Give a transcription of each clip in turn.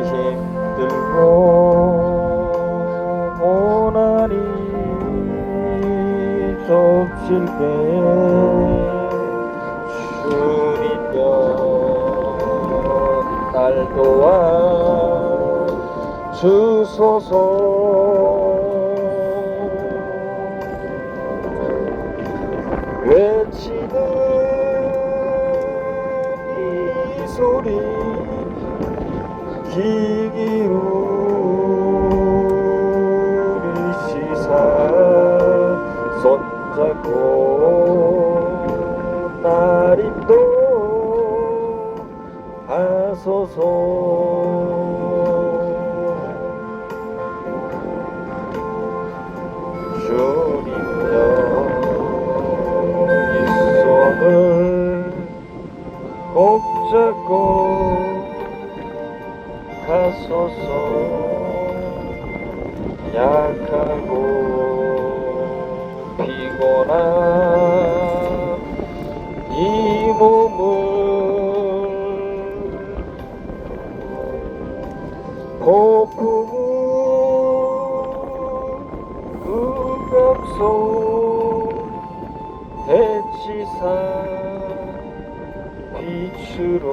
힘들고 고난이 덮칠 때에 주님여 날 도와 주소서. 외치는 이 소리 귀 기울이시사 손잡고 날 인도하소서. 주님여 이 손을 꼭 잡고 가소서. 약하고 피곤한 이 몸을 고풍은 음감소 대치사 빛으로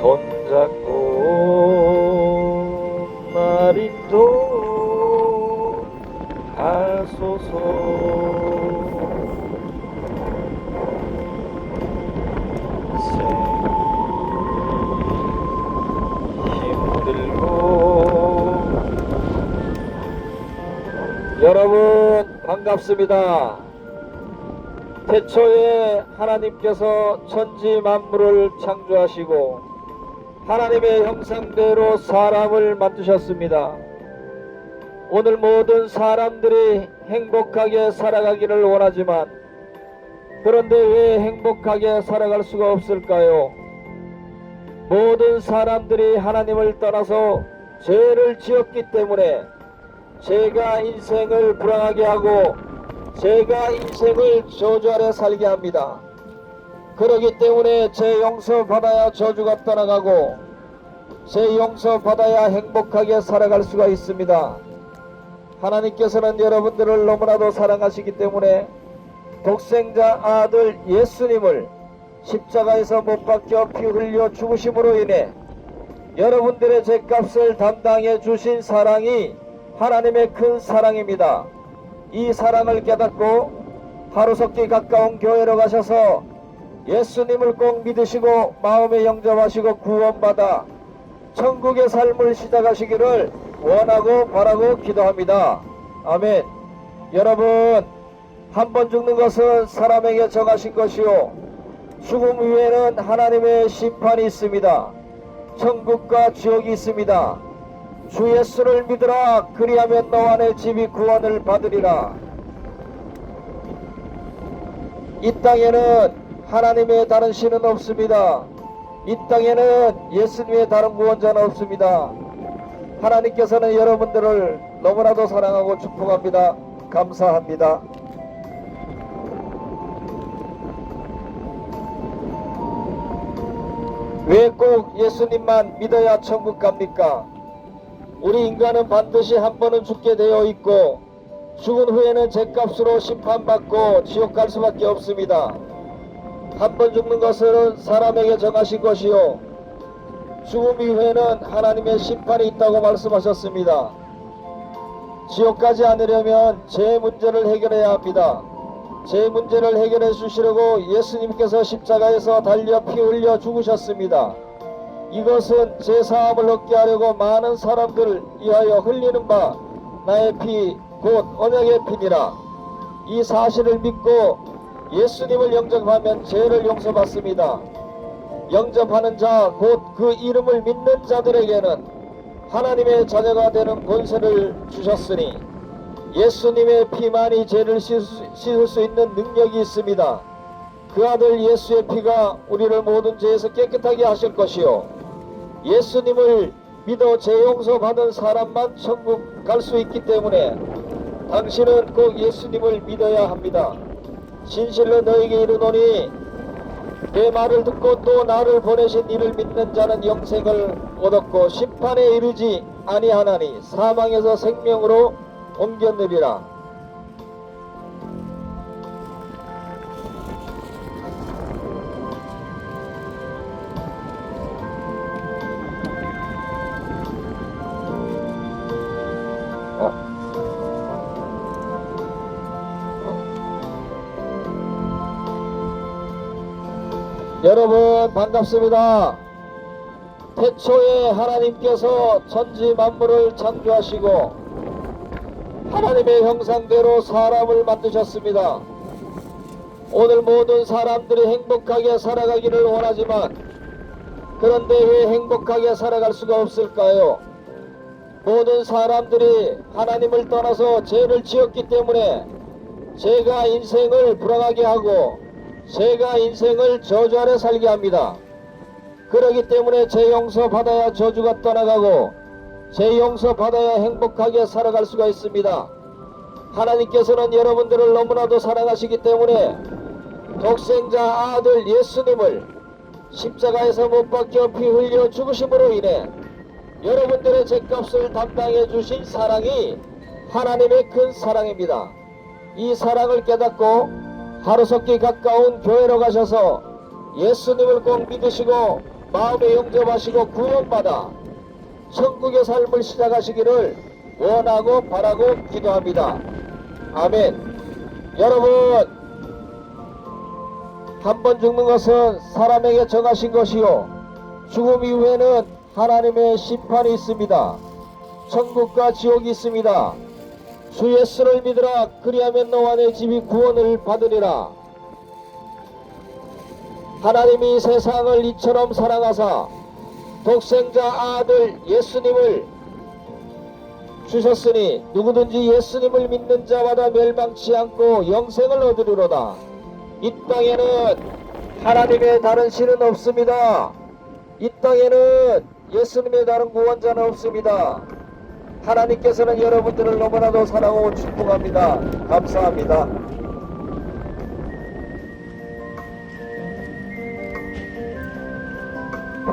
손잡고 날 인도하소서. 힘들고 여러분 반갑습니다. 태초에 하나님께서 천지 만물을 창조하시고 하나님의 형상대로 사람을 만드셨습니다. 오늘 모든 사람들이 행복하게 살아가기를 원하지만 그런데 왜 행복하게 살아갈 수가 없을까요? 모든 사람들이 하나님을 떠나서 죄를 지었기 때문에 죄가 인생을 불안하게 하고 죄가 인생을 저주 아래 살게 합니다. 그러기 때문에 죄 용서 받아야 저주가 떠나가고 죄 용서 받아야 행복하게 살아갈 수가 있습니다. 하나님께서는 여러분들을 너무나도 사랑하시기 때문에 독생자 아들 예수님을 십자가에서 못 박혀 피 흘려 죽으심으로 인해 여러분들의 죄값을 담당해 주신 사랑이 하나님의 큰 사랑입니다. 이 사랑을 깨닫고 하루속히 가까운 교회로 가셔서 예수님을 꼭 믿으시고 마음에 영접하시고 구원받아 천국의 삶을 시작하시기를 원하고 바라고 기도합니다. 아멘. 여러분, 한 번 죽는 것은 사람에게 정하신 것이요 죽음 후에는 하나님의 심판이 있습니다. 천국과 지옥이 있습니다. 주 예수를 믿으라. 그리하면 너와 내 집이 구원을 받으리라. 이 땅에는 하나님의 다른 신은 없습니다. 이 땅에는 예수님의 다른 구원자는 없습니다. 하나님께서는 여러분들을 너무나도 사랑하고 축복합니다. 감사합니다. 왜 꼭 예수님만 믿어야 천국 갑니까? 우리 인간은 반드시 한 번은 죽게 되어 있고 죽은 후에는 죄값으로 심판받고 지옥 갈 수밖에 없습니다. 한 번 죽는 것은 사람에게 정하신 것이요 죽음 이후에는 하나님의 심판이 있다고 말씀하셨습니다. 지옥 가지 않으려면 죄 문제를 해결해야 합니다. 죄 문제를 해결해 주시려고 예수님께서 십자가에서 달려 피 흘려 죽으셨습니다. 이것은 죄사함을 얻게 하려고 많은 사람들을 위하여 흘리는 바 나의 피 곧 언약의 피니라. 이 사실을 믿고 예수님을 영접하면 죄를 용서받습니다. 영접하는 자 곧 그 이름을 믿는 자들에게는 하나님의 자녀가 되는 권세를 주셨으니 예수님의 피만이 죄를 씻을 수 있는 능력이 있습니다. 그 아들 예수의 피가 우리를 모든 죄에서 깨끗하게 하실 것이요 예수님을 믿어 죄 용서 받은 사람만 천국 갈 수 있기 때문에 당신은 꼭 예수님을 믿어야 합니다. 진실로 너에게 이르노니 내 말을 듣고 또 나를 보내신 이를 믿는 자는 영생을 얻었고 심판에 이르지 아니하나니 사망에서 생명으로 옮겼느니라. 여러분 반갑습니다. 태초에 하나님께서 천지 만물을 창조하시고 하나님의 형상대로 사람을 만드셨습니다. 오늘 모든 사람들이 행복하게 살아가기를 원하지만 그런데 왜 행복하게 살아갈 수가 없을까요? 모든 사람들이 하나님을 떠나서 죄를 지었기 때문에 죄가 인생을 불행하게 하고 죄가 인생을 저주 아래 살게 합니다. 그러기 때문에 죄 용서 받아야 저주가 떠나가고 죄 용서 받아야 행복하게 살아갈 수가 있습니다. 하나님께서는 여러분들을 너무나도 사랑하시기 때문에 독생자 아들 예수님을 십자가에서 못 박혀 피 흘려 죽으심으로 인해 여러분들의 죄값을 담당해 주신 사랑이 하나님의 큰 사랑입니다. 이 사랑을 깨닫고 하루속히 가까운 교회로 가셔서 예수님을 꼭 믿으시고 마음에 영접하시고 구원받아 천국의 삶을 시작하시기를 원하고 바라고 기도합니다. 아멘. 여러분, 한 번 죽는 것은 사람에게 정하신 것이요 죽음 이후에는 하나님의 심판이 있습니다. 천국과 지옥이 있습니다. 주 예수를 믿으라. 그리하면 너와 내 집이 구원을 받으리라. 하나님이 세상을 이처럼 사랑하사 독생자 아들 예수님을 주셨으니 누구든지 예수님을 믿는 자마다 멸망치 않고 영생을 얻으리로다. 이 땅에는 하나님의 다른 신은 없습니다. 이 땅에는 예수님의 다른 구원자는 없습니다. 하나님께서는 여러분들을 너무나도 사랑하고 축복합니다. 감사합니다.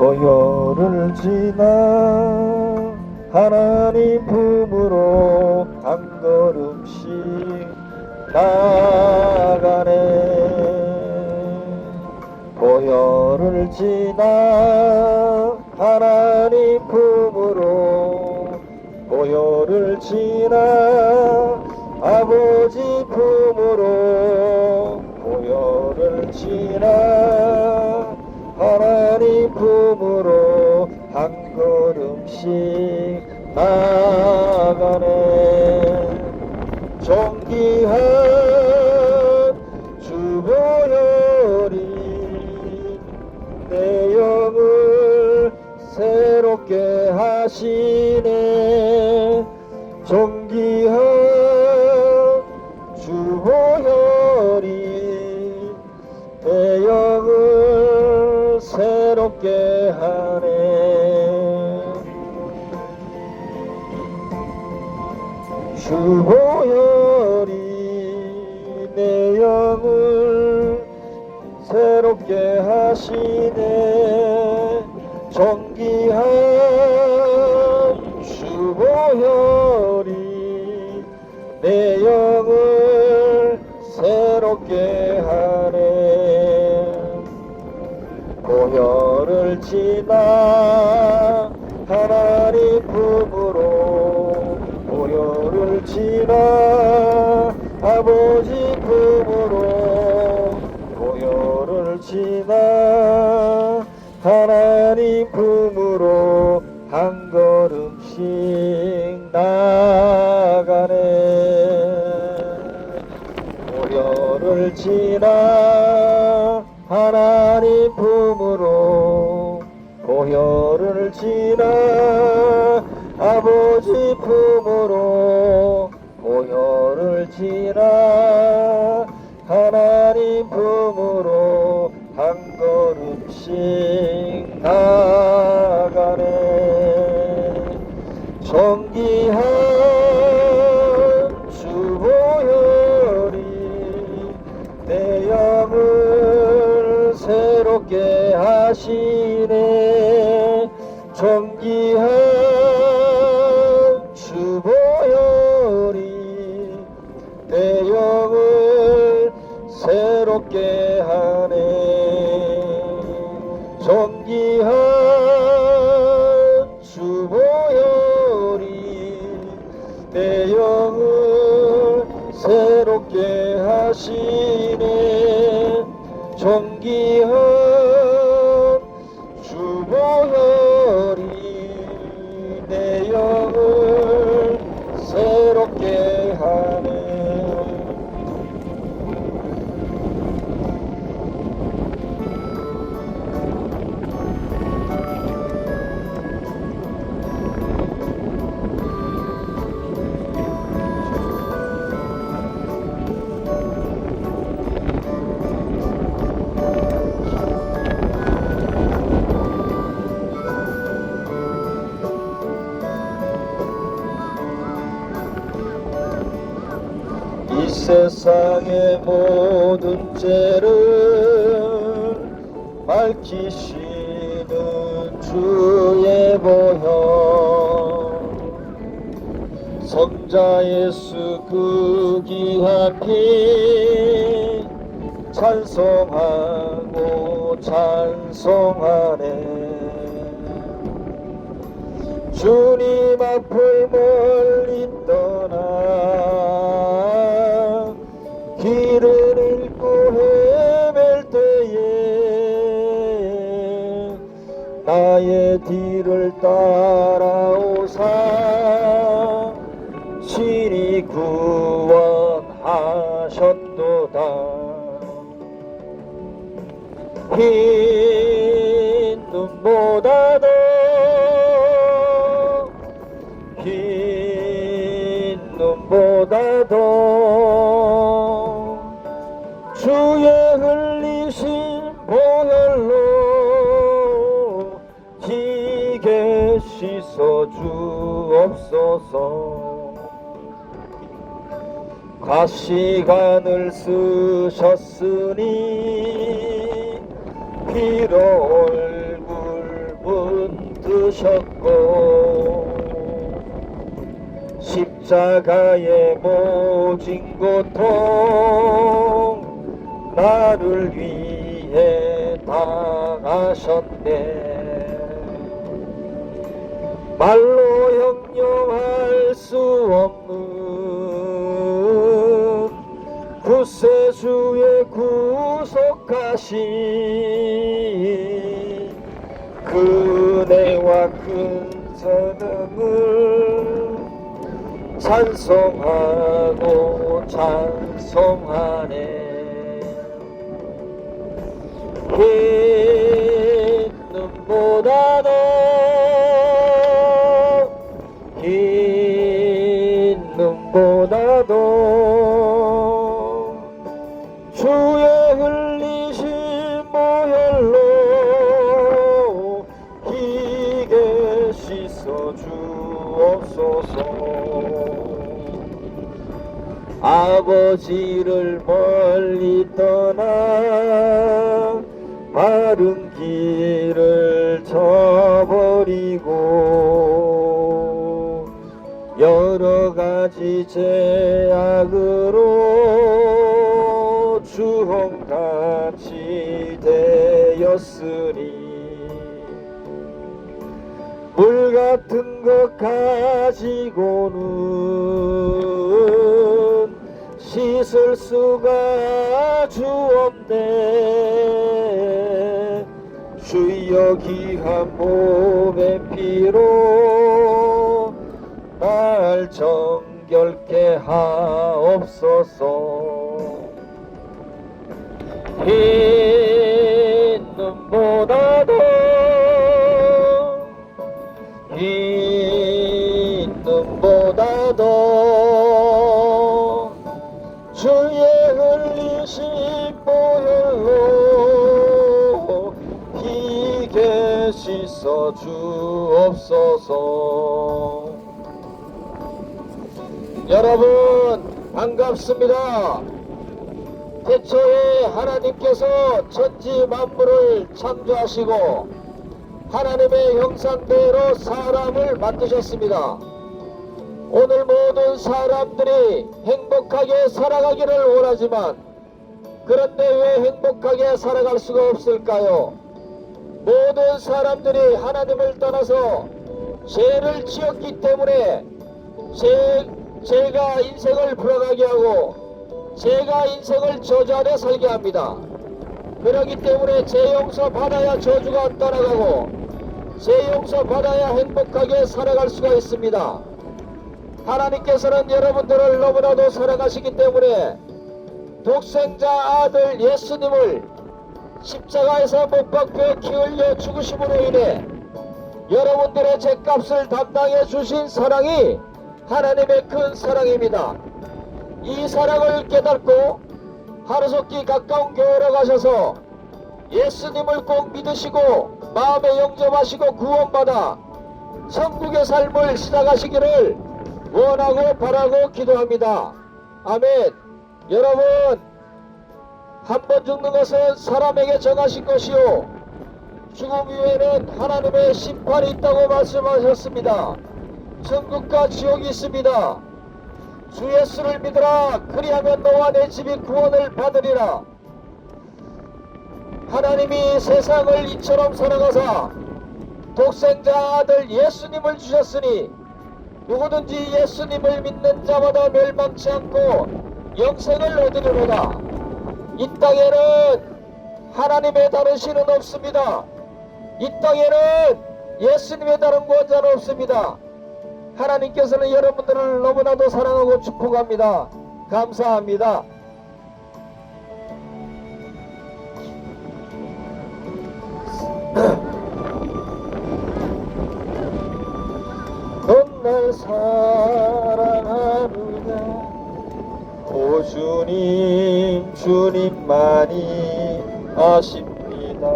고요를 지나 하나님 품으로 한 걸음씩 나가네. 고요를 지나 하나님 품으로 고요를 지나 아버지 품으로 고요를 지나 하나님 품으로 한 걸음씩 나가네. 존귀한 주보혈이 내 영을 새롭게 하시네. 존귀한 주보혈이 내 영을 새롭게 하네. 주보혈이 내 영을 새롭게 하시네. 존귀한 주보혈이 내 영을 새롭게 하네. 고혈을 지나 하나님 품으로 고혈을 지나 아버지 품으로 고혈을 지나 하나님 품으로 한 걸음씩 나가네. 고혈을 지나 하나님 품으로 고혈을 지나 아버지 품으로 고혈을 지나 하나님 품으로 한 걸음씩 나가네. 존귀한 주보혈이 내 영을 새롭게 존귀한 주보혈이 내 영을 새롭게 하네. 존귀한 주보혈이 내 영을 새롭게 하시네. 존귀한 주보혈이 내 영을 새롭게 하네. 이 세상의 모든 죄를 밝히시는 주의 보혈, 성자 예수 그 귀한 피 찬송하고 찬송하네. 주님 앞을 멀리 떠나 길을 잃고 헤맬 때에 나의 뒤를 따라오사 친히 구원하셨도다. 흰 눈보다도 흰 눈보다도 주의 흘리신 보혈로 희게 씻어 주옵소서. 가시관을 쓰셨으니 피로 얼굴 문드셨고 십자가의 모진 고통 나를 위해 당하셨네. 말로 형용할 수 없는 구세주의 구속하신 그 은혜와 큰 선음을 찬송하고 찬송하네. 흰 눈보다도 흰 눈보다도 주의 흘리신 보혈로 희게 씻어 주옵소서. 아버지를 멀리 떠나 바른 길을 저버리고 여러 가지 죄악으로 주홍같이 되었으니 물 같은 것 가지고는 씻을 수가 주옵네. 주여 귀한 몸의 피로 날 정결케 하옵소서. 흰 눈보다도 흰 눈보다도 주의 흘리신 보혈로 희게 씻어 주옵소서. 여러분 반갑습니다. 태초에 하나님께서 천지 만물을 창조하시고 하나님의 형상대로 사람을 만드셨습니다. 오늘 모든 사람들이 행복하게 살아가기를 원하지만 그런데 왜 행복하게 살아갈 수가 없을까요? 모든 사람들이 하나님을 떠나서 죄를 지었기 때문에 죄가 인생을 불안하게 하고 죄가 인생을 저주 안에 살게 합니다. 그렇기 때문에 죄 용서 받아야 저주가 떠나가고 죄 용서 받아야 행복하게 살아갈 수가 있습니다. 하나님께서는 여러분들을 너무나도 사랑하시기 때문에 독생자 아들 예수님을 십자가에서 못 박혀 피 흘려 죽으심으로 인해 여러분들의 죄값을 담당해 주신 사랑이 하나님의 큰 사랑입니다. 이 사랑을 깨닫고 하루속히 가까운 교회로 가셔서 예수님을 꼭 믿으시고 마음에 영접하시고 구원받아 천국의 삶을 시작하시기를 원하고 바라고 기도합니다. 아멘. 여러분, 한 번 죽는 것은 사람에게 정하신 것이요 죽음 이후에는 하나님의 심판이 있다고 말씀하셨습니다. 천국과 지옥이 있습니다. 주 예수를 믿으라. 그리하면 너와 내 집이 구원을 받으리라. 하나님이 세상을 이처럼 사랑하사 독생자 아들 예수님을 주셨으니 누구든지 예수님을 믿는 자마다 멸망치 않고 영생을 얻으리로다. 이 땅에는 하나님의 다른 신은 없습니다. 이 땅에는 예수님의 다른 구원자는 없습니다. 하나님께서는 여러분들을 너무나도 사랑하고 축복합니다. 감사합니다. 넌 날 사랑하느냐 오 주님 주님만이 아십니다.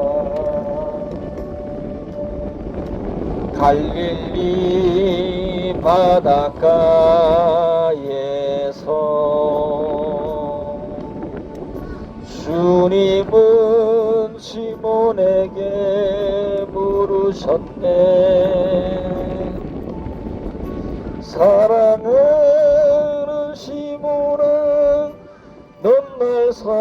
갈릴리 바닷가에서 주님은 시몬에게 물으셨네. 사랑하는 시몬아 넌 날 사랑하느냐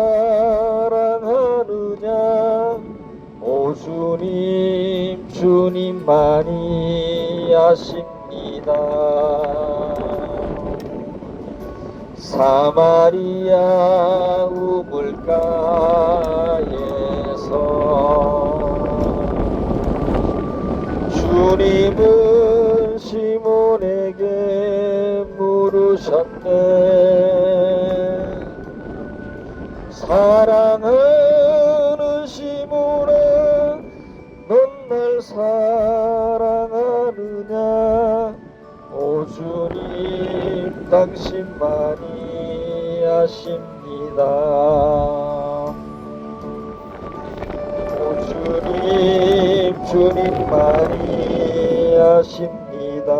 오 주님 주님만이 아십니다. 사마리아 우물가에서 주님은 시몬에게 물으셨네. 사랑하는 시몬아 넌 날 사랑하느냐 오 주님 당신만이 아십니다. 오 주님 주님만이 아십니다.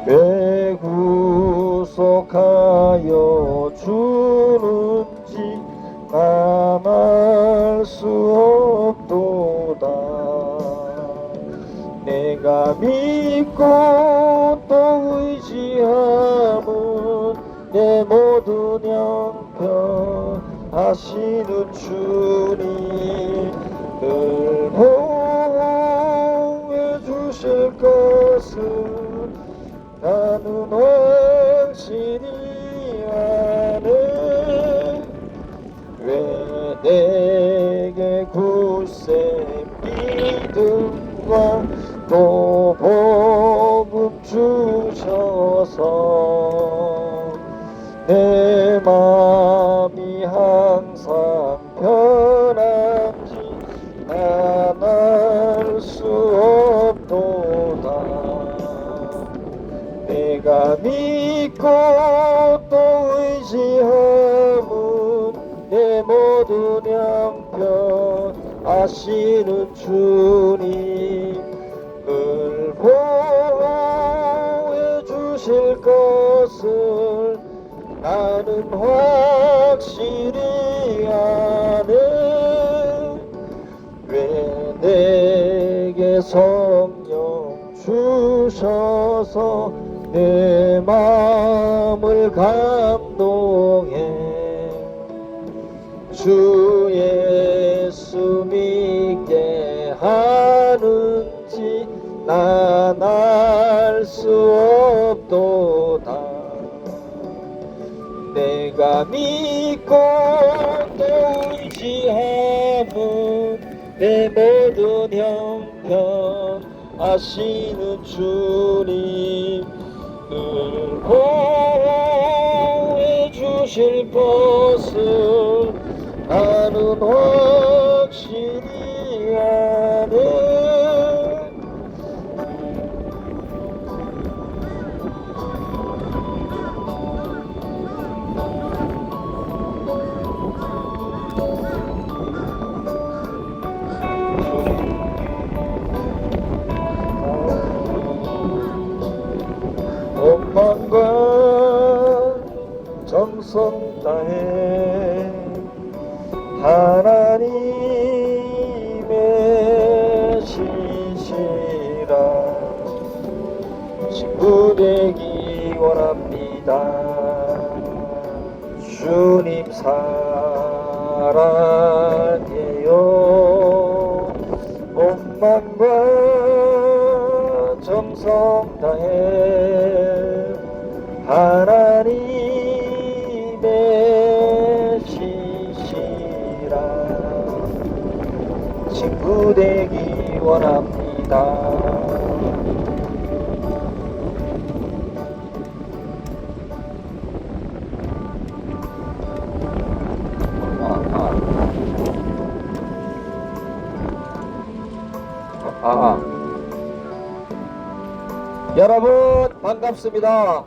왜 구속하여 주는지 난 알 수 없도다. 내가 믿고 또 의지함은 내 모든 형편 하시는 주님 늘 보호해 주실 것을 나는 확신이 하네. 왜 내게 굳세 믿음과 또 복음 주셔서 내 마음이 항상 편한지 난 알 수 없도다. 내가 믿고 또 의지함은 내 모든 형편 하시는 주님을 보호해 주실 것을 나는 확실히 아네. 왜 내게 성령 주셔서 내 마음을 감동해. 주 예수 믿게 하는지 난 알 수 없도다. 내가 믿고 또 의지함은 내 모든 형편 아시는 주님을 보호해 주실 것을 나는 확실히 아네. 원망과 정성 다해 하나님의 신실한 친구 되기 원합니다. 주님 사랑해요. 원망과 정성 다해 하나님의 신실한 친구 되기 원합니다. 여러분 반갑습니다.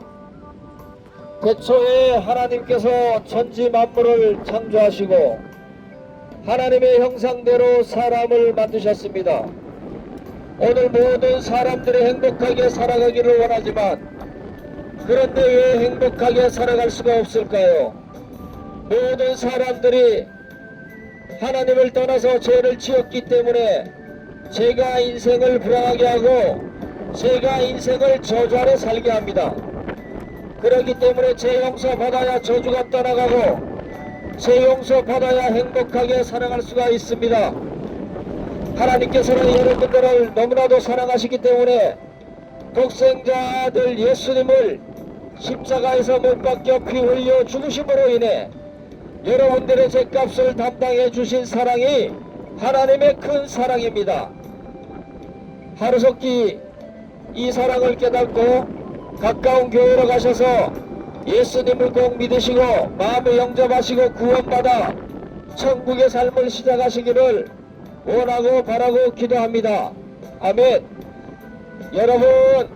태초에 하나님께서 천지 만물을 창조하시고 하나님의 형상대로 사람을 만드셨습니다. 오늘 모든 사람들이 행복하게 살아가기를 원하지만 그런데 왜 행복하게 살아갈 수가 없을까요? 모든 사람들이 하나님을 떠나서 죄를 지었기 때문에 죄가 인생을 불안하게 하고 죄가 인생을 저주 아래 살게 합니다. 그렇기 때문에 죄 용서 받아야 저주가 떠나가고 죄 용서 받아야 행복하게 살아갈 수가 있습니다. 하나님께서는 여러분들을 너무나도 사랑하시기 때문에 독생자 아들 예수님을 십자가에서 못 박혀 피 흘려 죽으심으로 인해 여러분들의 죄값을 담당해 주신 사랑이 하나님의 큰 사랑입니다. 하루속히 이 사랑을 깨닫고 가까운 교회로 가셔서 예수님을 꼭 믿으시고 마음에 영접하시고 구원받아 천국의 삶을 시작하시기를 원하고 바라고 기도합니다. 아멘. 여러분,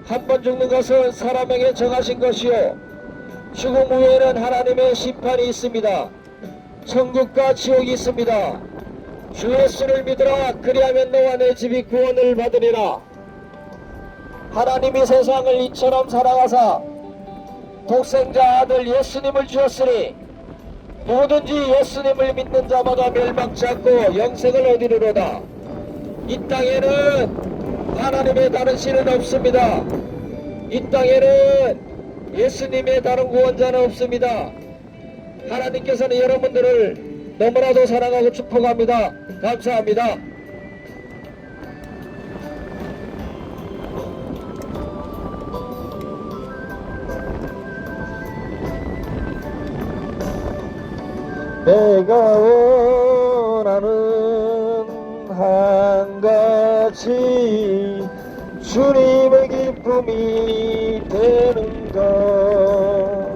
한 번 죽는 것은 사람에게 정하신 것이요 죽음 후에는 하나님의 심판이 있습니다. 천국과 지옥이 있습니다. 주 예수를 믿으라. 그리하면 너와 내 집이 구원을 받으리라. 하나님이 세상을 이처럼 사랑하사 독생자 아들 예수님을 주었으니 누구든지 예수님을 믿는 자마다 멸망치 않고 영생을 얻으리로다. 이 땅에는 하나님의 다른 신은 없습니다. 이 땅에는 예수님의 다른 구원자는 없습니다. 하나님께서는 여러분들을 너무나도 사랑하고 축복합니다. 감사합니다. 내가 원하는 한 가지 주님의 기쁨이 되는 것.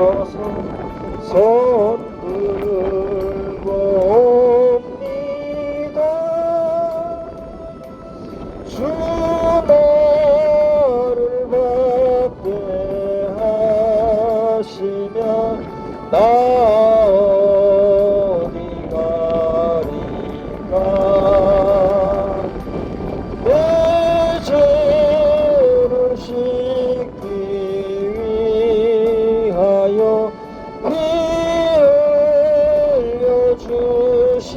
서서 손 들고 옵니다. 주 나를 받게 하시면 나 어디 가리까. 내 죄를 씻기 위하여 피 흘려 주시니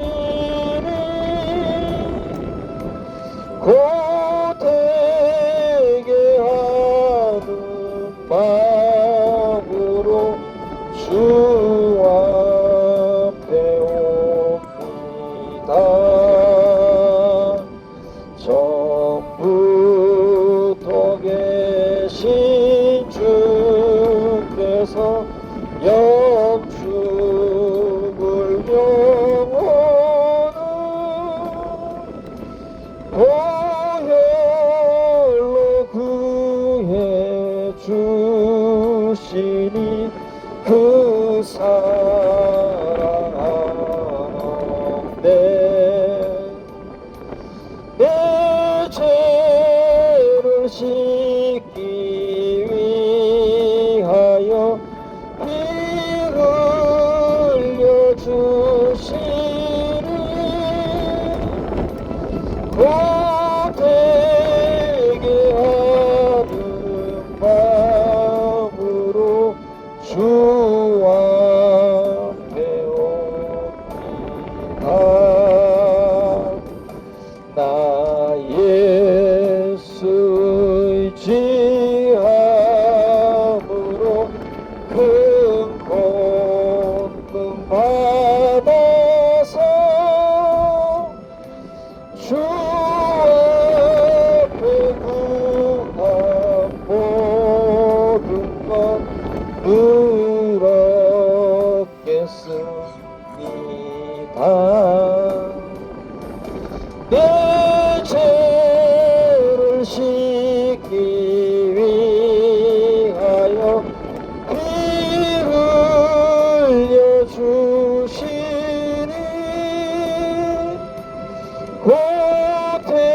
고되게 하는 마음으로 주 앞에 옵니다. 처음부터 계신 주께서 영축을 영원은 보혈로 구해 주시니 그 사랑 한없네. 내 죄를 씻기 위하여 피 흘려 주시니 고되게 하는 마음으로 주 앞에 옵니다. 나 예수의 지함으로 큰 권능 받아서 주 앞에 구한 모든 것 누렸겠습니다. 내 죄를 씻기 위하여 피 흘려 주시니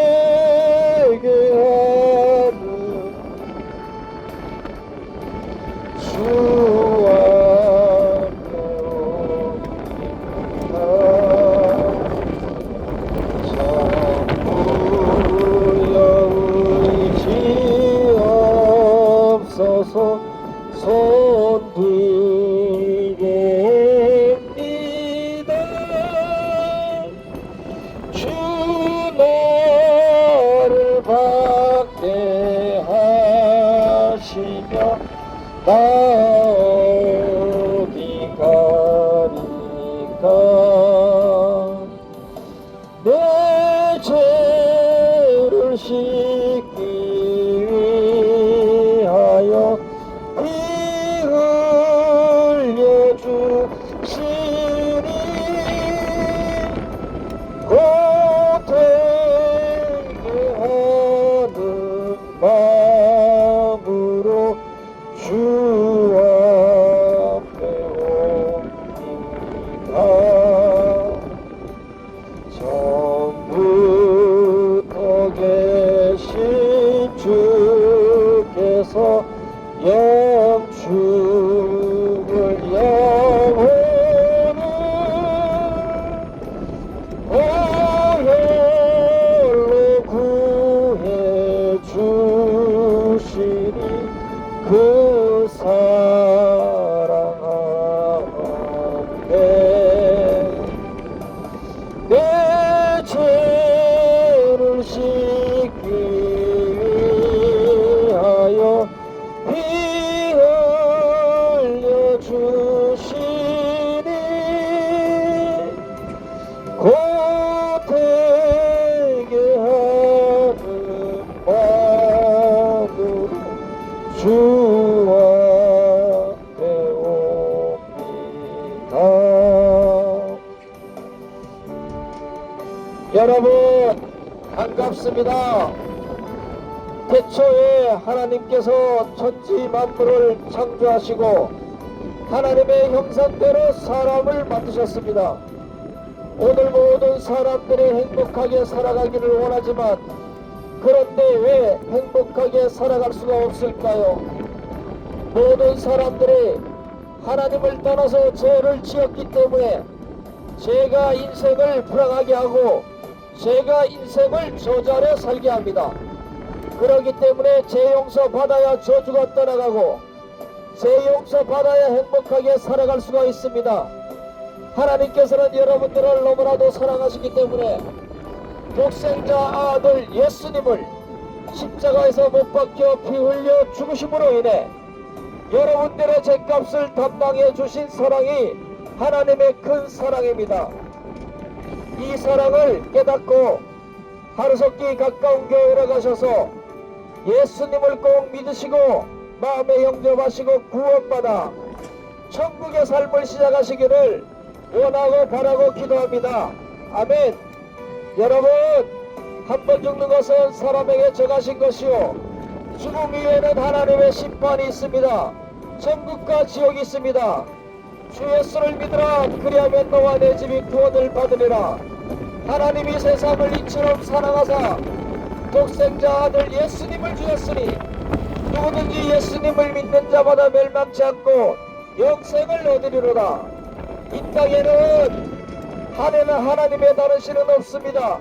고되게 하는 주 앞에 옵니다. 없어서 손 들고 옵니다. 주 나를 받게 하시며 나 어디 가리까. 내 죄를 씻기 위하여 피 흘려 주시니 고되게 하는 마음으로 주 앞에 옵니다. 처음부터 계신 주께서 영축을 영원은 보혈로 구해 주시니 그 사랑 한없네. 내 죄를 씻기 위하여 피 흘려 주시니 고되게 하는 마음으로 주 앞에 옵니다. 여러분 반갑습니다. 태초에 하나님께서 천지 만물을 창조하시고 하나님의 형상대로 사람을 만드셨습니다. 오늘 모든 사람들이 행복하게 살아가기를 원하지만 그런데 왜 행복하게 살아갈 수가 없을까요? 모든 사람들이 하나님을 떠나서 죄를 지었기 때문에 죄가 인생을 불행하게 하고 죄가 인생을 저절에 살게 합니다. 그렇기 때문에 죄 용서 받아야 저주가 떠나가고 죄 용서 받아야 행복하게 살아갈 수가 있습니다. 하나님께서는 여러분들을 너무나도 사랑하시기 때문에 독생자 아들 예수님을 십자가에서 못 박혀 피 흘려 죽으심으로 인해 여러분들의 죄값을 담당해 주신 사랑이 하나님의 큰 사랑입니다. 이 사랑을 깨닫고 하루속히 가까운 교회로 가셔서 예수님을 꼭 믿으시고 마음에 영접하시고 구원받아 천국의 삶을 시작하시기를 원하고 바라고 기도합니다. 아멘. 여러분, 한 번 죽는 것은 사람에게 정하신 것이요 죽음 위에는 하나님의 심판이 있습니다. 천국과 지옥이 있습니다. 주 예수를 믿으라. 그리하면 너와 내 집이 구원을 받으리라. 하나님이 세상을 이처럼 사랑하사 독생자 아들 예수님을 주셨으니 누구든지 예수님을 믿는 자마다 멸망치 않고 영생을 얻으리로다. 이 땅에는 하나님의 다른 신은 없습니다.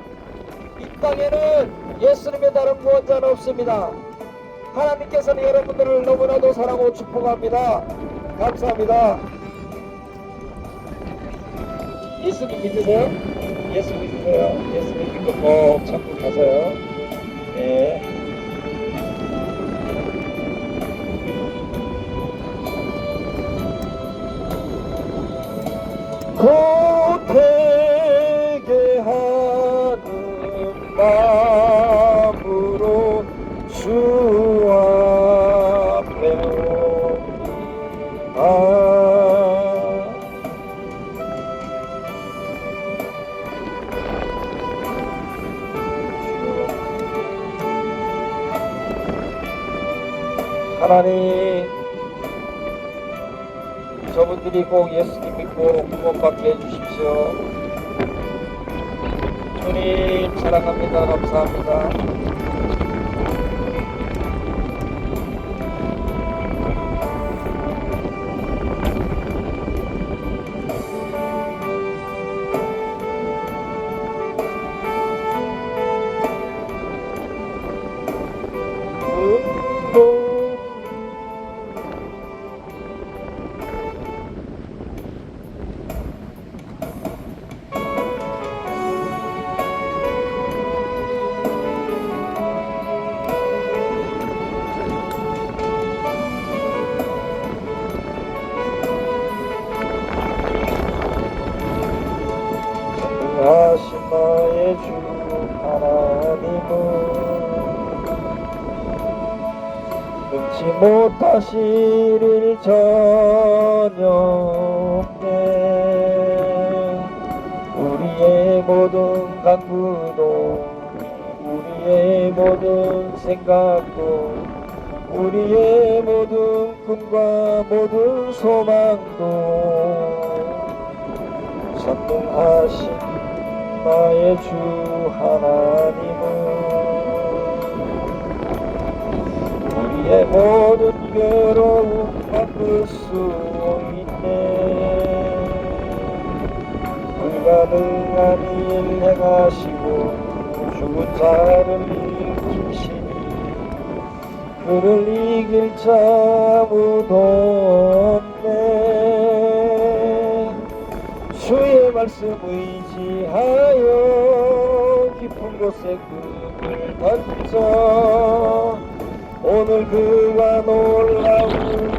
이 땅에는 예수님의 다른 구원자는 없습니다. 하나님께서는 여러분들을 너무나도 사랑하고 축복합니다. 감사합니다. 예수님 믿으세요? 예수 믿으세요? 예수님 믿고 꼭 천국 가세요. 네. 고되게 하는 마음으로 주 앞에 옵니다. 하나님, 저분들이 꼭 예수님 믿고 구원받게 해주십시오. 주님 사랑합니다. 감사합니다. 하신 나의 주 하나님은 능치 못하시릴 전혀 없네. 우리의 모든 간구도 우리의 모든 생각도 우리의 모든 꿈과 모든 소망도 전능하신 나의 주 하나님은 우리의 모든 괴로움 바꿀 수 있네. 불가능한 일 행하시고 죽은 자를 일으키시니 그를 이길 자 아무도 없네. 주의 말씀 의지하여 깊은 곳에 꿈을 던져 오늘 그가 놀라운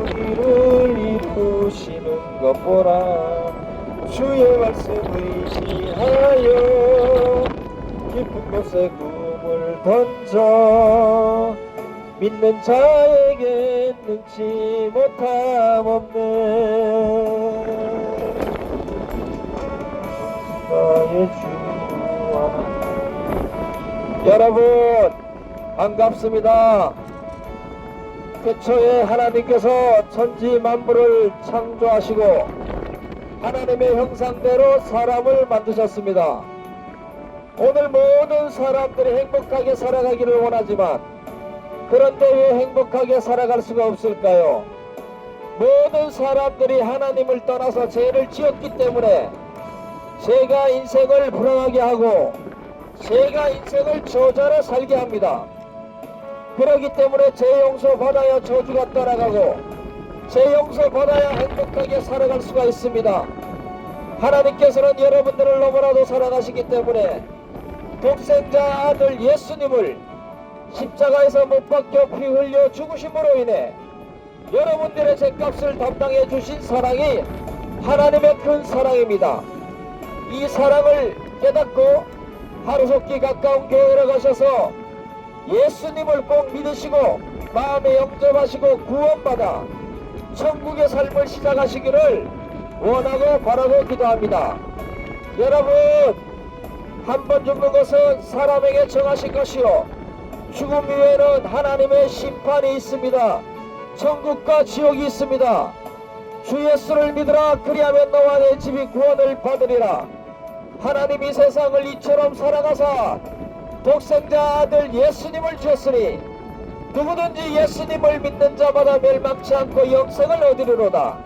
일을 이루시는 것 보라. 주의 말씀 의지하여 깊은 곳에 꿈을 던져 믿는 자에게 능치 못함 없네. 나의 주와 여러분 반갑습니다. 태초에 하나님께서 천지 만물을 창조하시고 하나님의 형상대로 사람을 만드셨습니다. 오늘 모든 사람들이 행복하게 살아가기를 원하지만 그런데 왜 행복하게 살아갈 수가 없을까요? 모든 사람들이 하나님을 떠나서 죄를 지었기 때문에 죄가 인생을 불안하게 하고 죄가 인생을 저절로 살게 합니다. 그렇기 때문에 죄 용서 받아야 저주가 떠나가고 죄 용서 받아야 행복하게 살아갈 수가 있습니다. 하나님께서는 여러분들을 너무나도 사랑하시기 때문에 독생자 아들 예수님을 십자가에서 못 박혀 피 흘려 죽으심으로 인해 여러분들의 죄값을 담당해 주신 사랑이 하나님의 큰 사랑입니다. 이 사랑을 깨닫고 하루속히 가까운 교회로 가셔서 예수님을 꼭 믿으시고 마음에 영접하시고 구원받아 천국의 삶을 시작하시기를 원하고 바라고 기도합니다. 여러분, 한 번 죽는 것은 사람에게 정하신 것이요 죽음 위에는 하나님의 심판이 있습니다. 천국과 지옥이 있습니다. 주 예수를 믿으라. 그리하면 너와 내 집이 구원을 받으리라. 하나님이 세상을 이처럼 사랑하사 독생자 아들 예수님을 주셨으니 누구든지 예수님을 믿는 자마다 멸망치 않고 영생을 얻으리로다.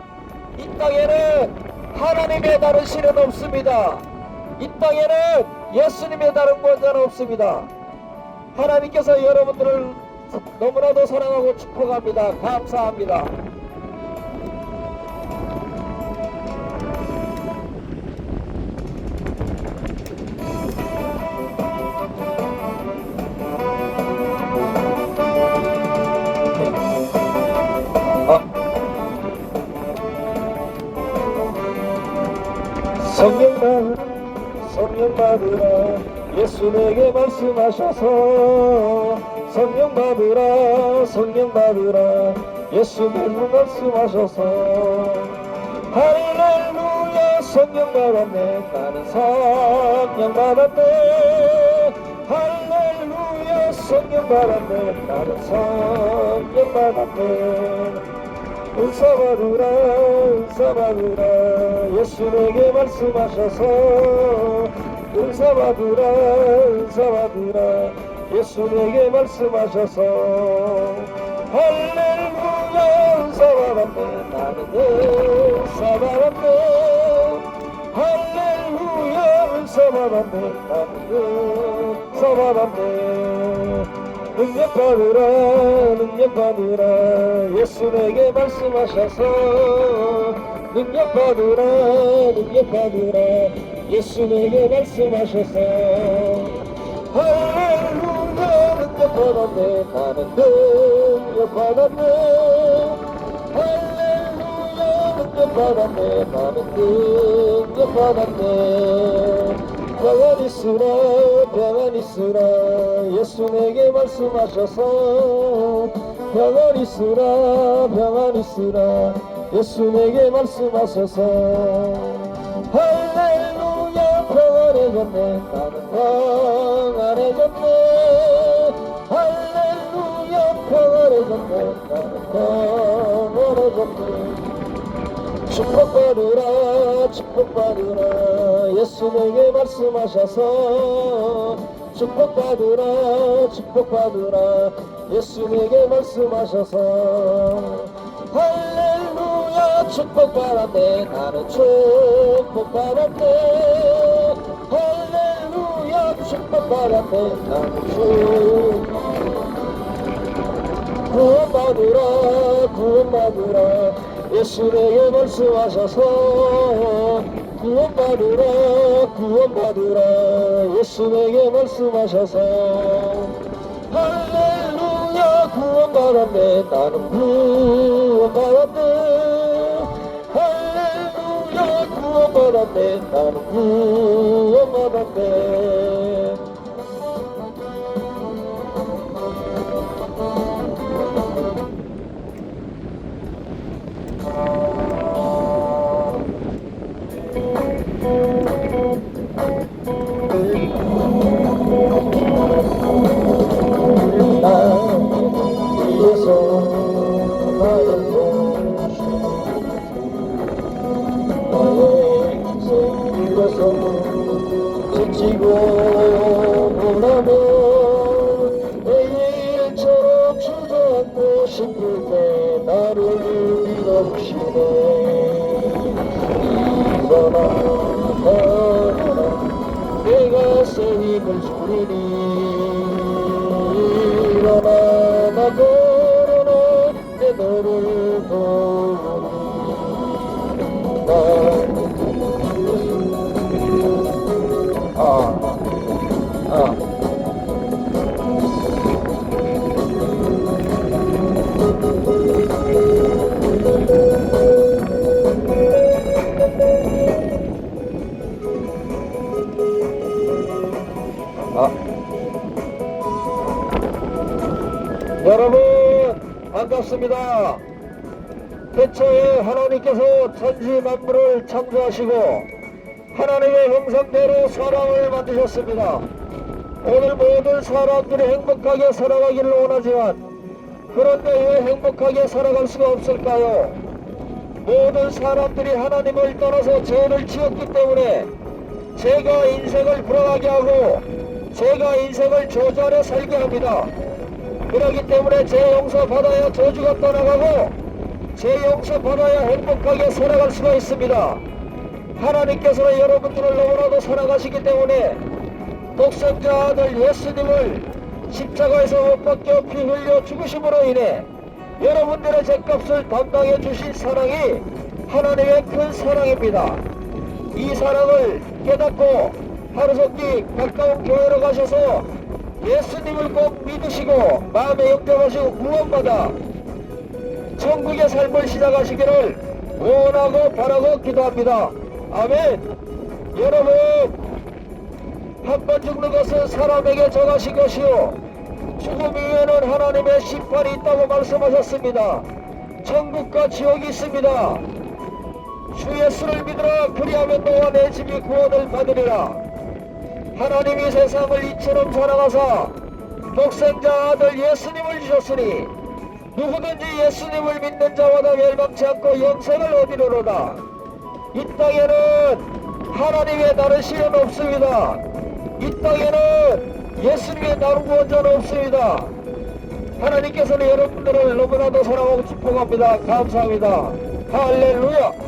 이 땅에는 하나님의 다른 신은 없습니다. 이 땅에는 예수님의 다른 권자는 없습니다. 하나님께서 여러분들을 너무나도 사랑하고 축복합니다. 감사합니다. 성령 받으라 예수 내게 말씀하셔서 성령 받으라 예수 내게 말씀하셔서 할렐루야 성령 받았네 나는 성령 받았네 할렐루야 성령 받았네 나는 성령 받았네 은사 받으라 예수 내게 말씀하셔서 은사 받으라 예수 내게 말씀하셔서 할렐루야 은사 받았네 나는 은사 받았네 할렐루야 은사 받았네 나는 은사 받았네 능력 받으라 예수 내게 말씀하셔서 능력 받으라 예수 내게 말씀하셔서 할렐루야 능력 받았네 나는 능력 받았네 할렐루야 능력 받았네 나는 능력 받았네 평안 있으라 예수 내게 말씀하셔서 평안 있으라 예수 내게 말씀하셔서 할렐루야 평안해졌네 나는 평안해졌네 할렐루야 평안해졌네 나는 평안해졌네 축복받으라 예수 내게 말씀하셔서 축복받으라 예수 내게 말씀하셔서 할렐루야 축복받았네 나는 축복받았네 할렐루야 축복받았네 나는 구원받으라 예수 내게 말씀하셔서 구원받으라 예수 내게 말씀하셔서 할렐루야 구원받았네 나는 구원받았네 할렐루야 구원받았네 나는 구원받았네 나 위해서 주시네. 일어나 내가 새 힘을 주리니 일어나 나 걸어라 내 너를 도우니 여러분 반갑습니다. 태초에 하나님께서 천지 만물을 창조하시고 하나님의 형상대로 사람을 만드셨습니다. 오늘 모든 사람들이 행복하게 살아가기를 원하지만 그런데 왜 행복하게 살아갈 수가 없을까요? 모든 사람들이 하나님을 떠나서 죄를 지었기 때문에 죄가 인생을 불안하게 하고 죄가 인생을 조절해 살게 합니다. 그렇기 때문에 죄 용서 받아야 저주가 떠나가고 죄 용서 받아야 행복하게 살아갈 수가 있습니다. 하나님께서는 여러분들을 너무나도 사랑하시기 때문에 독생자 아들 예수님을 십자가에서 못 박혀 피 흘려 죽으심으로 인해 여러분들의 죄값을 담당해 주신 사랑이 하나님의 큰 사랑입니다. 이 사랑을 깨닫고 하루속히 가까운 교회로 가셔서 예수님을 꼭 믿으시고 마음에 영접하시고 구원받아 천국의 삶을 시작하시기를 원하고 바라고 기도합니다. 아멘. 여러분 한 번 죽는 것은 사람에게 정하신 것이요 죽음 이후에는 하나님의 심판이 있다고 말씀하셨습니다. 천국과 지옥이 있습니다. 주 예수를 믿으라 그리하면 너와 내 집이 구원을 받으리라. 하나님이 세상을 이처럼 사랑하사 독생자 아들 예수님을 주셨으니 누구든지 예수님을 믿는 자마다 멸망치 않고 영생을 얻으리로다. 이 땅에는 하나님의 다른 신은 없습니다. 이 땅에는 예수님의 다른 구원자는 없습니다. 하나님께서는 여러분들을 너무나도 사랑하고 축복합니다. 감사합니다. 할렐루야.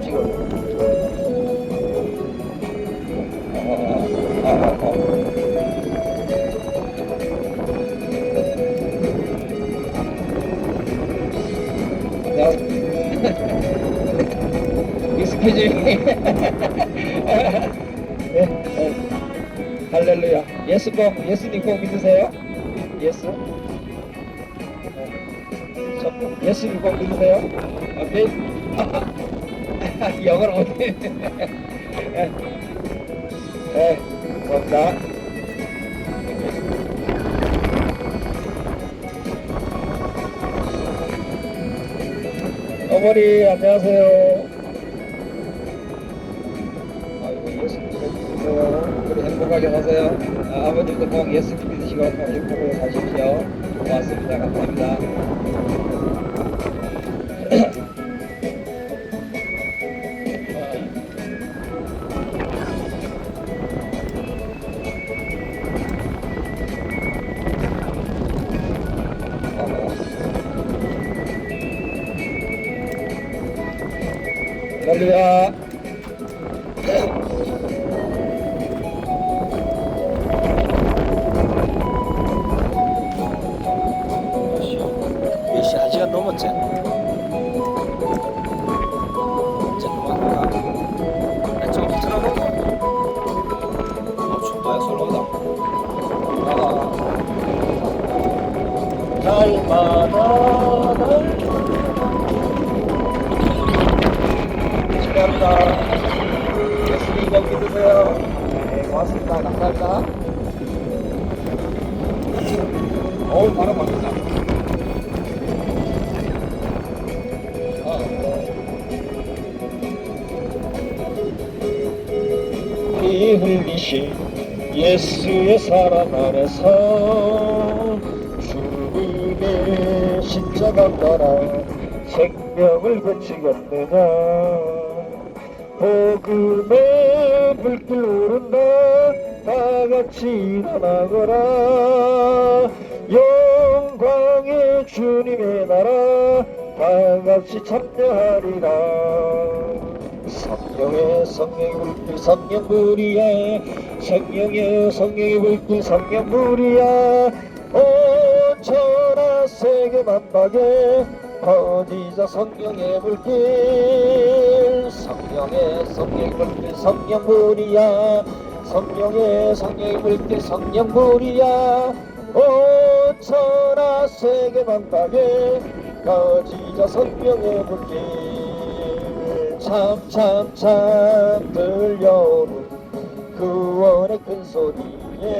지금 익숙해지. 할렐루야. 예수님 꼭 믿으세요. 예수님 꼭 믿으세요. 아멘. 영어를 못해. 감사합니다. 어머니 안녕하세요. 아이고 예수님 믿으세요. 그래 행복하게 사세요. 아버님도 꼭 예수님 믿으시고 행복하게 사십시오. 고맙습니다. 감사합니다. 할렐루야. 몇 시? 1시간 넘었지? 이제 그만할까? 좀 틀어놓고 춥다. 솔로다. 날마다 감사합니다. 예수님 꼭 믿으세요. 네, 고맙습니다. 감사합니다. 바로 갑니다. 피 흘리신 예수의 사랑 안에서 죽음의 십자가 따라 생명을 바치겠느냐. 복음의 불길 오른다. 다같이 일어나거라. 영광의 주님의 나라 다같이 참여하리라. 성령의 성령의 불길 성령불이야. 성령의 성령의 불길 성령불이야. 온 천하 세계 만방에 퍼지자 성령의 불길. 성령의 성령의 불길 성령불이야. 성령의 성령의 불길 성령불이야. 온 천하 세계 만방에 퍼지자 성령의 불길. 참참참 들려오는 구원의 큰 소리에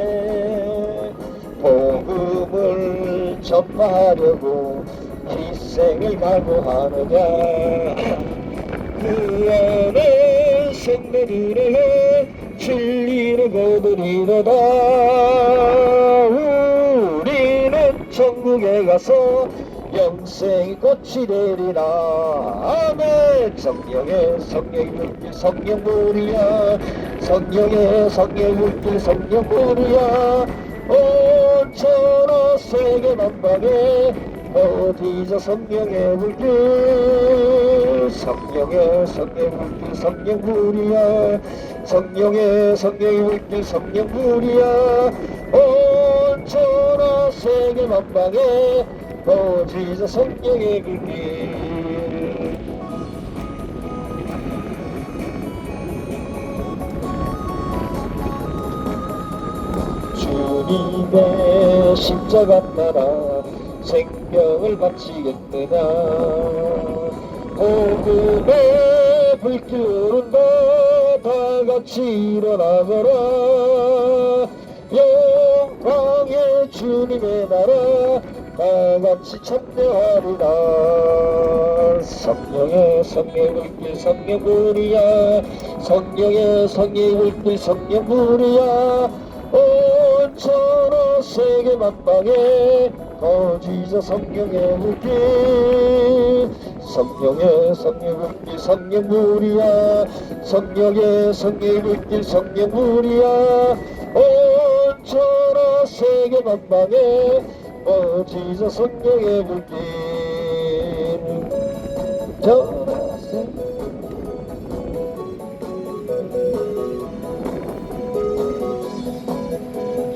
복음을 전파하려고 희생을 각오하느냐. 그 안에 성도들의 진리를 거두리로다. 우리는 천국에 가서 영생의 꽃이 되리라. 아멘. 성령의 성령의 불길 성령불이야. 성령의 성령의 불길 성령불이야. 온 천하 세계 만방에 어디서 성령의 불길. 성령의 성령의 불길 성령불이야. 성령의 성령의 불길 성령불이야. 온 천하 세계 만방에 어디서 성령의 불길. 주님의 십자가 따라 생명을 바치겠느냐. 복음의 불길 오른다. 다같이 일어나거라. 영광의 주님의 나라 다같이 참여하리라. 성령의 성령의 불길 성령불이야. 성령의 성령의 불길 성령불이야. 온 천하 세계 만방에 거지자 성령의 불길. 성령의 성령의 불길 성령불이야. 성령의 성령의 불길 성령불이야. 온 천하 세계 만방에 거지자 성령의 불길. 전하세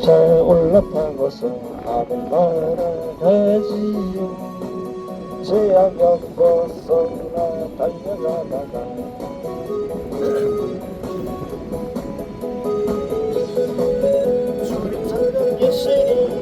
자 올라타고서 하늘나라 가지요. 재앙 벗어나 달려가다가 주님 찾는 예수님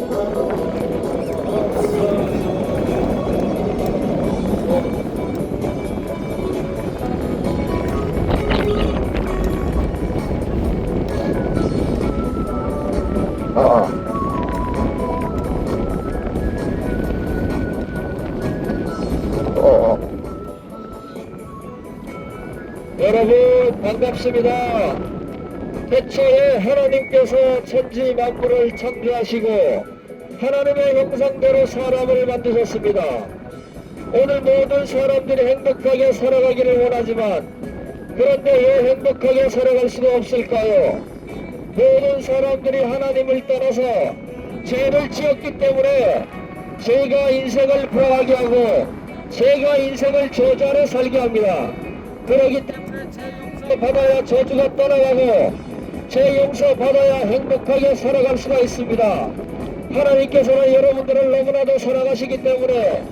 여러분 반갑습니다. 태초에 하나님께서 천지 만물을 창조하시고 하나님의 형상대로 사람을 만드셨습니다. 오늘 모든 사람들이 행복하게 살아가기를 원하지만 그런데 왜 행복하게 살아갈 수가 없을까요? 모든 사람들이 하나님을 떠나서 죄를 지었기 때문에 죄가 인생을 불행하게 하고 죄가 인생을 저주하여 살게 합니다. 그렇기 때문에 죄 용서 받아야 저주가 떠나가고 죄 용서 받아야 행복하게 살아갈 수가 있습니다. 하나님께서는 여러분들을 너무나도 사랑하시기 때문에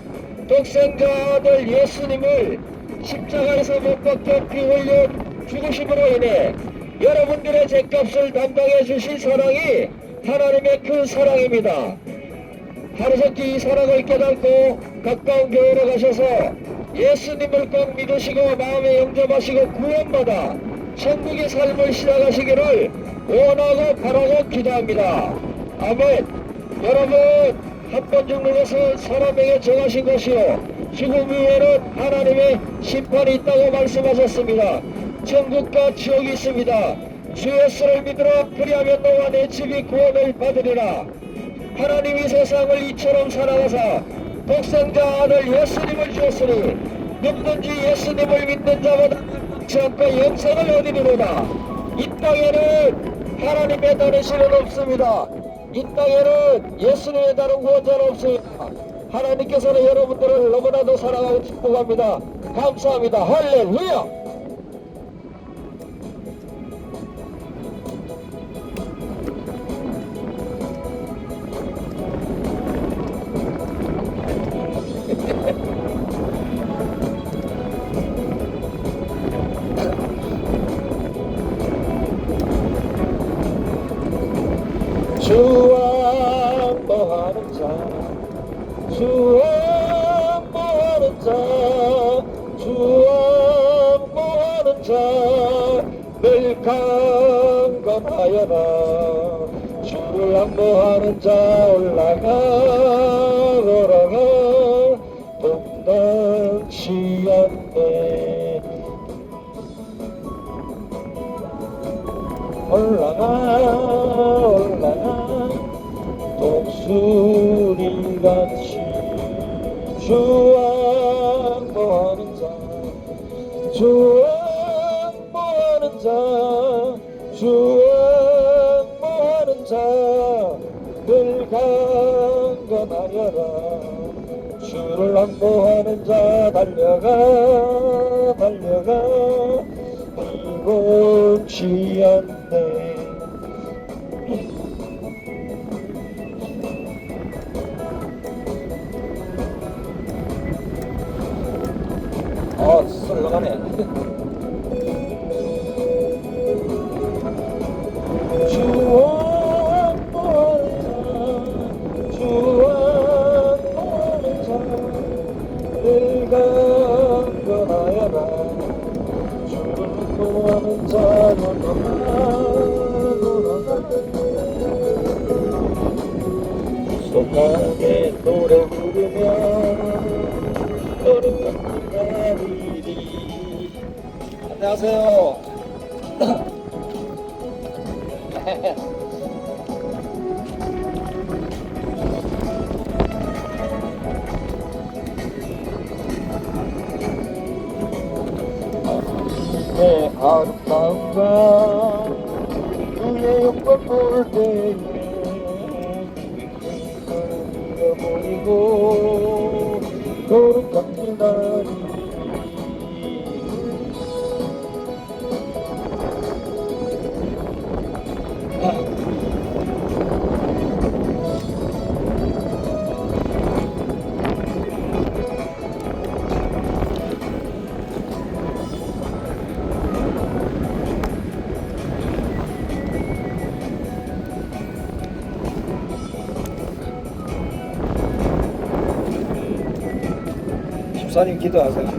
독생자 아들 예수님을 십자가에서 못 박혀 피 흘려 죽으심으로 인해 여러분들의 죄값을 담당해 주신 사랑이 하나님의 큰 사랑입니다. 하루속히 이 사랑을 깨닫고 가까운 교회로 가셔서 예수님을 꼭 믿으시고 마음에 영접하시고 구원받아 천국의 삶을 시작하시기를 원하고 바라고 기도합니다. 아멘. 여러분, 한 번 죽는 것은 사람에게 정하신 것이요 죽음 후에는 하나님의 심판이 있다고 말씀하셨습니다. 천국과 지옥이 있습니다. 주 예수를 믿으라. 그리하면 너와 내 집이 구원을 받으리라. 하나님이 세상을 이처럼 사랑하사 독생자 아들 예수님을 주었으니 누구든지 예수님을 믿는 자마다 멸망치 않고 영생을 얻으리로다. 이 땅에는 하나님의 다른 신은 없습니다. 이 땅에는 예수님의 다른 구원자는 없습니다. 하나님께서는 여러분들을 너무나도 사랑하고 축복합니다. 감사합니다. 할렐루야. 주와 뭐하는 자, 주와 뭐하는 자, 주와 뭐하는 자, 늘 강건하여라. 주를 항모하는 자 올라가 동당치 않네. 올라가 독수리같이 주와 항모하는 자, 주와 항모하는 자, 주와 항모하는 자, 늘 강건하여라. 주를 항모하는 자 달려가 피곤치 않네. 썰렁하네. 주와 항모하는 자, 주와 항모하는 자, 늘 강건하여라. 주를 항모하는 자 소망의 노래 부르며 너를 기다리리. 안녕하세요. 내 아름다움과 그의 영광 볼 때에 잃어버리고 거룩한 날이 집사님 기도하세요.